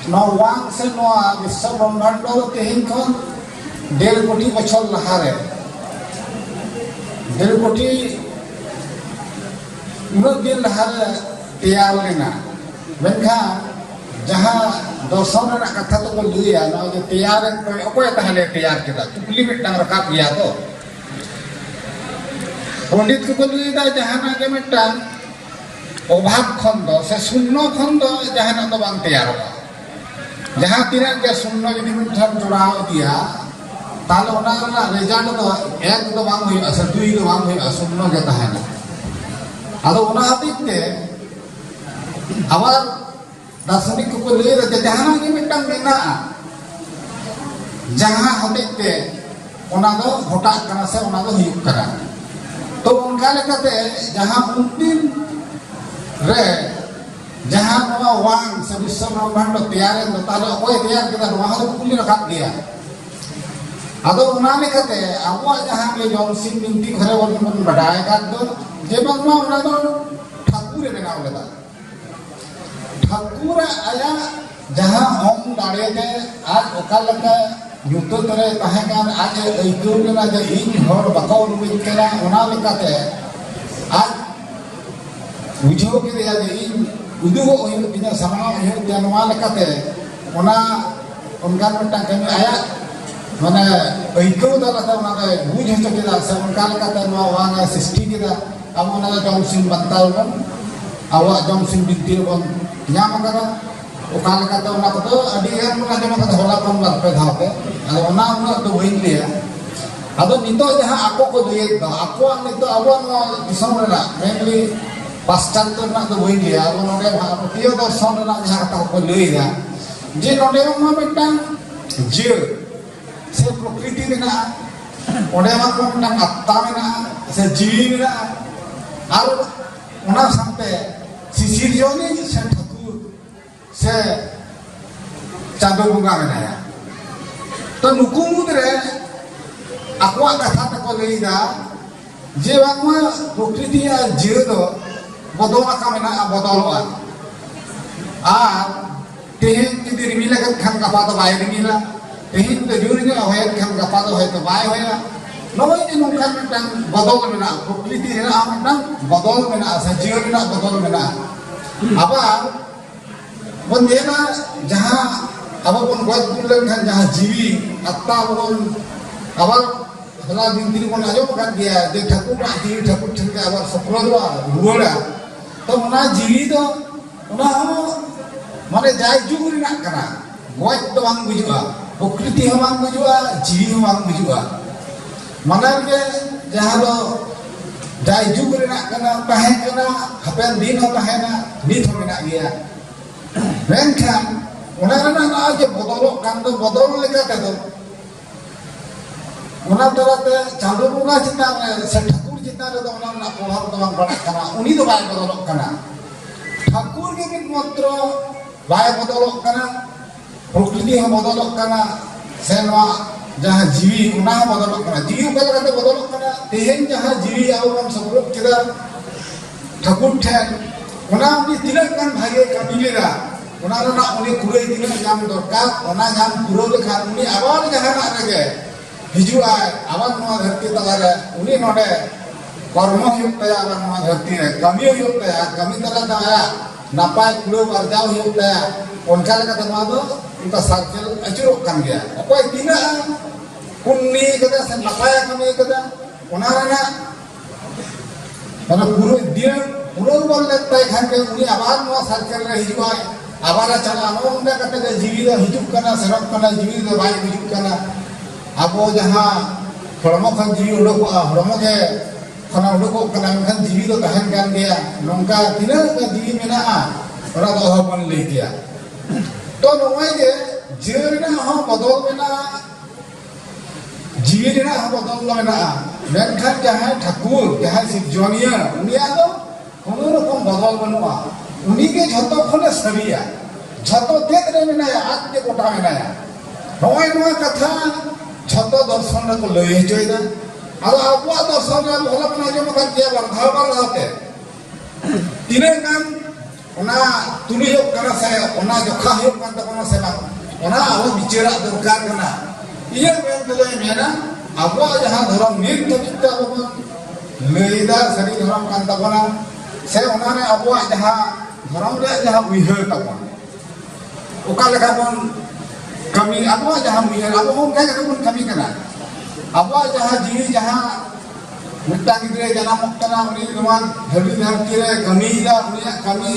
वांग से विश्व ब्रह्मांड तेहन खन 1.5 कोटी बछर लहारे 1.5 कोटी उन्नत दिन लहारे तैयार लेना मेनखा जहाँ दर्शन कथा तो को लुया ना जो तैयार अकोय तहले तैयार केदा टुकली मिटना रकाब गया तो पंडित को लुया जहाँ ना के मिटा अभाव खंड से शून्य खंड जहाँ ना तो बांग तैयार होगा जहाँ तीना के शून्य यदि मिठान जोड़ाव दिया ताले उना ना रिजल्ट तो एक तो बांग हुई से 2 तो बांग हुई शून्य के तहना आदो उना हतिते आवार दार्शनिक को लुई रे जहाँ के मिटान बिना जहाँ हतिते उना दो घोटा कना से उना दो हुई करा तो उनका लेकाते जहाँ उनतीन रे जहाँ नवा वांग से विश्व ब्रह्मांड तैयार है ताले अकोय तैयार केदा नवा हो कुली रखाब गया आदो उना लेकाते आबो जहाँ के जमसिन बिनती घरे बन बडाय का दो जे बांगमा उना दो ठाकुर बनाव लेदा ठाकुर आया जहाँ ओम दाड़े के आज ओका लका युतो तरे तहे कान आज अइकौ लेना जे इन हर बाको रुई केना उना लेकाते आज बुझो के दिया जे इन उदुगो होय बिना समाव होय जानवा लेकाते उना उनका मटा कमी आया माने अइकौ दलाते उना के बुझ हचो केदा से उनका लेकाते नवा वांगा सृष्टि केदा अब उना जमसिन बनताल बन आवा जमसिन बिनती बन नाम करा ओका लेकाते उना तो अडी गान उना जमा कते होला बन बार पे धाते आदो उना उना तो होइन लिया आदो नितो जहां आको को दुये दा आको नितो आबो नवा दिसम रेना मेनली पाश्चात्य ना तो होइन लिया आबो नोडे भारतीय दर्शन ना जहां कथा को लुइदा जे नोडे मा मिटान जे से प्रकृति देना ओडे मा को मिटान आत्मा मेना से जीवी मेना और उना साथे शिशिर जोनी से ठाकुर से चांदो बुंगा मेनाया तो नुकु मुद्रे आकवा कथा तको लैदा जे बांगमा प्रकृति आ जीव दो बदल आका मेना बदलवा आ तेहेन जदि रिमिला खान गपा तो बाय रिमिला तेहेन तो जुरिने होय खान गपा तो होय तो बाय होया नोय जे नोंका मिटान बदल मेना प्रकृति रेना मिटान बदल मेना से जीव मेना बदल मेना आबार बंदेना जहाँ अब बन गज गुलन खान जहाँ जीवी आत्मा बन आबार हला दिन दिन बन आजो कर गया जे ठाकुर का जीवी ठाकुर ठन के आबार सप्रदवा रुड़ा तो उना जीवी तो उना माने जाय जुग रिना कना गज तो बांग बुजुआ प्रकृति हम बांग बुजुआ जीवी हम बांग बुजुआ माने के जहाँ दो जाय जुग रिना कना तहे कना हपेन दिन हो तहेना नित हो मेना गया मेनखान उना रना ना जे बदलो कान दो बदल लेकाते दो उना तरते चांदो बुंगा चितान से ठाकुर चितान रे दो उना ना प्रभाव दो बांग बड़ा कना उनी दो बाय बदलक कना ठाकुर के मात्र बाय बदलक कना प्रकृति हम बदलक कना से नवा जहाँ जीवी उना बदलक कना जीवी का लगाते बदलक कना तेहेन जहाँ जीवी आओ हम सबरो केदा ठाकुर ठेन उना उनी तिलक कान भागे कमिलेरा उना रना उनी कुरई तिलक नाम दरकार उना नाम पुरो लेखान उनी आबार जहाँ ना रगे हिजुआ आबार नवा धरती तलारे उनी नोडे कर्म हुयुक तया आबार नवा धरती रे कमी हुयुक तया कमी तला तया नापाय कुलो अर्जाव हुयुक तया उनका लेकाते नवा दो उनका सार्केल अचुरोक कान गया अकोय तिना पुन्नी कदा से नापाय कमी कदा उना रना माने पुरो दिन पुरो बोल लेता है खान के उनी आबार नवा सार्केल रे हिजुआ आबार चला नो उनका कते जीवी दो हिजुक कना सरक कना जीवी दो बाय हिजुक कना आबो जहां हड़मो खन जीवी उडको हड़मो के खना उडको कना खन जीवी दो तहन कान गया नोंका तिना का जीवी मेना ओरा दो हबन ले गया तो नोय जे जीवी ना हो बदल मेना जीवी ना हो बदल मेना मेनखान जहां ठाकुर जहां सिरजनिया उनिया दो कोनो रकम बदल बनुआ उनी के झतो खने सरिया झतो तेत रे मेनाया आज के कोटा मेनाया नोय नोय कथा झतो दर्शन रे को लई जइदा आरो आपवा दर्शन रे भला बना जो मका दिया बरधा बर रहते तिने कान ona tulih kana saya ona jokha hiup kan tabona saya ona abo bicara dorkar kana iya men tele mena abo jaha dharam nit tabita abo leida sari dharam kan tabona saya ona ne abo jaha dharam re jaha uihar tabona oka leka bon kami abo jaha uihar abo hon ka bon kami kana abo jaha jini jaha मुद्दा किधर जना मुक्ता ना उन्हीं लोगों हरी धरती रे कमी दा उन्हीं कमी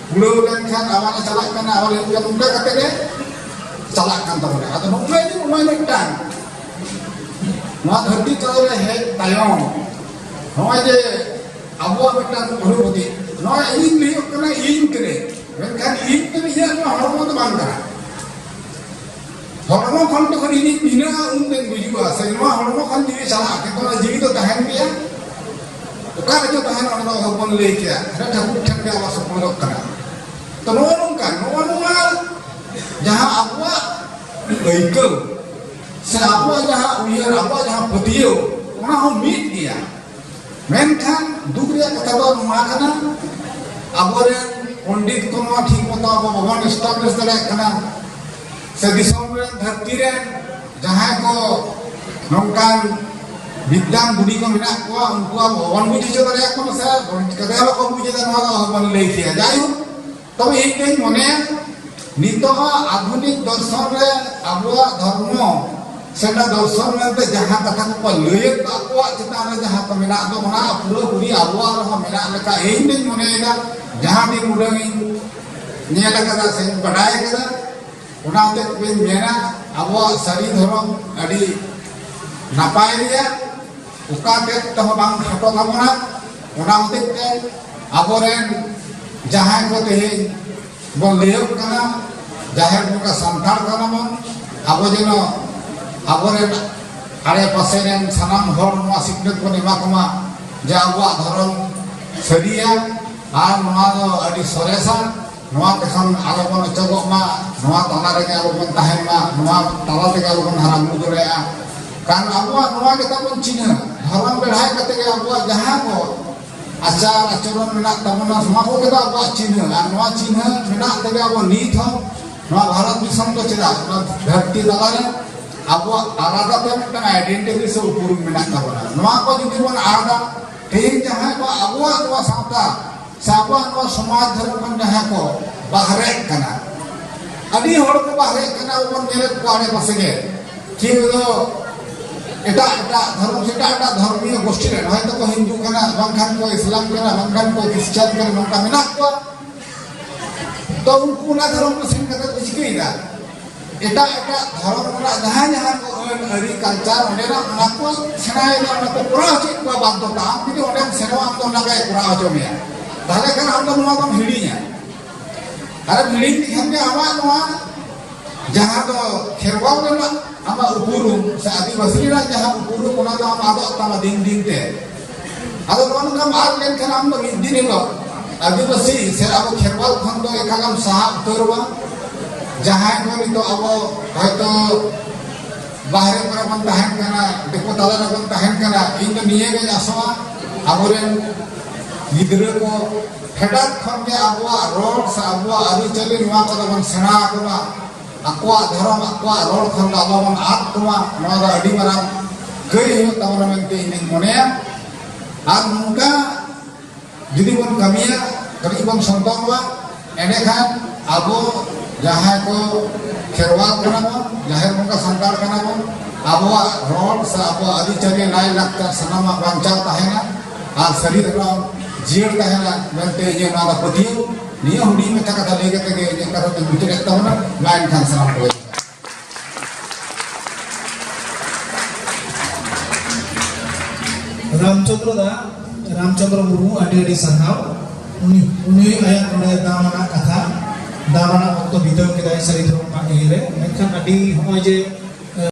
बुढ़ो लोग खान आवाज़ चलाक करना और ये मुद्दा करते हैं चलाक करता होगा तो मुद्दा ये मुद्दा मुद्दा वहाँ धरती चल रहे हैं तायों वहाँ ये अबुआ बेटा बुढ़ो होती वहाँ इन नहीं करना इन करे वैसे इन करे ये ना हरमों तो बांध करा हरमों खान तो करी नहीं बिना उनके बुझुआ सेनुआ हरमों खान जीवी चला के तो जीवी तो तहन भी है तो क्या बच्चों तहन वाला हरमों ले क्या है ठाकुर ठंडे आवाज़ सुपन लोग करा तो नोनुंगा जहाँ अबुआ इकल से अबुआ जहाँ उयर अबुआ जहाँ पतियो वहाँ हम मीट दिया मेंखान दुगरिया कथा दो माखना अबुरे पंडित को ना ठीक मतो अबो भगवान स्टॉपलेस दले कना से दिसोम रे धरती रे जहां को नौकान विद्यान बुढ़ी को मिना को उनको भगवान बुझी जो दरे को से कदे को बुझे दे नवा भगवान ले किया जाय तब एक दिन मने नितो आधुनिक दर्शन रे अबुआ धर्म सेना दर्शन में जहां कथा को लय को चिता रे जहां को मिना दो मना पूरा पूरी अबुआ रे मिना लेका एक दिन मनेगा जहां भी मुरंगी नेला कदा से बढ़ाए कदा उनाते बिन मेना अबो सरी धर्म अड़ी नापाय रिया उका के तो बांग खटो थामना उनाते ते अबोरेन जहां को ते बो लेयो कना जाहिर का संथार कना मन अबो जेनो अबोरेन आरे पासे रेन सनाम हर मा सिकनेत को निमा कमा जे अबो धर्म सरिया आर मा दो अड़ी सरेसा नवा केखान आलोबन चगो मा नवा ताला रे आलोबन ताहेन मा नवा ताला ते आलोबन हारा मुदुरेआ कान अबुआ नवा के तबन चिन्ह धर्म बेढ़ाय कते के अबुआ जहां को आचार आचरण मेना तबना समा को के अबुआ चिन्ह आ नवा चिन्ह मेना ते अबो नीत हो नवा भारत दिसम तो चला धरती ताला रे अबुआ आलादा ते मिटन आइडेंटिटी से उपुरुम मेना तबना नवा को जुदी बन आदा तेन जहां को अबुआ नवा सावता साबा नवा समाज धर्म बन जहां को बाहरे कना अभी हर को बाहरे कना उन मेरे पारे पासे कि दो एटा धर्म से एटा धर्मीय गोष्ठी रे है तो हिंदू कना बंखान को इस्लाम कना बंखान को क्रिश्चियन कना नोका मेना को तो उनको ना धर्म को सिन कते कुछ केदा एटा धर्म ना जहां को अरी कल्चर ओने ना को सेनाय ना को पूरा चेक को बाध्यता कि ओने सेना हम तो ना के पूरा हो में ताले kan हम नवा बम हिड़ीया अरे हिड़ी दिखान के आवा नवा जहां तो खेरवाव रे आमा उपुरु से आदिवासी रा जहां उपुरु कोना तो हम आदो तमा दिन ते आदो नोन काम आर लेन खान हम तो दिन लो आदिवासी से अब खेरवाव खन तो एकागम साहा उतरवा जहां को तो अब हयतो बाहर पर बन तहन कना देखो ताला रे बन तहन कना इन तो निये के आसवा अबोरेन गिद्रे को फेडात खन के अबुआ रोड से अबुआ आदि चली नवा को बन सेना कोमा अक्वा धर्म अक्वा रोड खन अबो बन आत कोमा नवा अडी मारा गई हो तमरा मेनते इन मने आर मुका जुदी बन कमिया कभी बन संतोंवा एने खान अबो जहां को खेरवा कना बन जाहिर मुका संतार कना बन अबुआ रोड से अबो आदि चली लाई लगता सनामा बांचाव ताहेना आर शरीर रो जीवन कहना मेंते ये नादा पतियो निया हुडी में कथा लेके के ये कथा तो बिचरे तवना लाइन खान सलाम को रामचंद्र मुर्मू अडी सरहाव उनी आया नोडे दामना कथा दामना वक्त बितव के दाई सरी धर्म का एरे मेखन अडी होय जे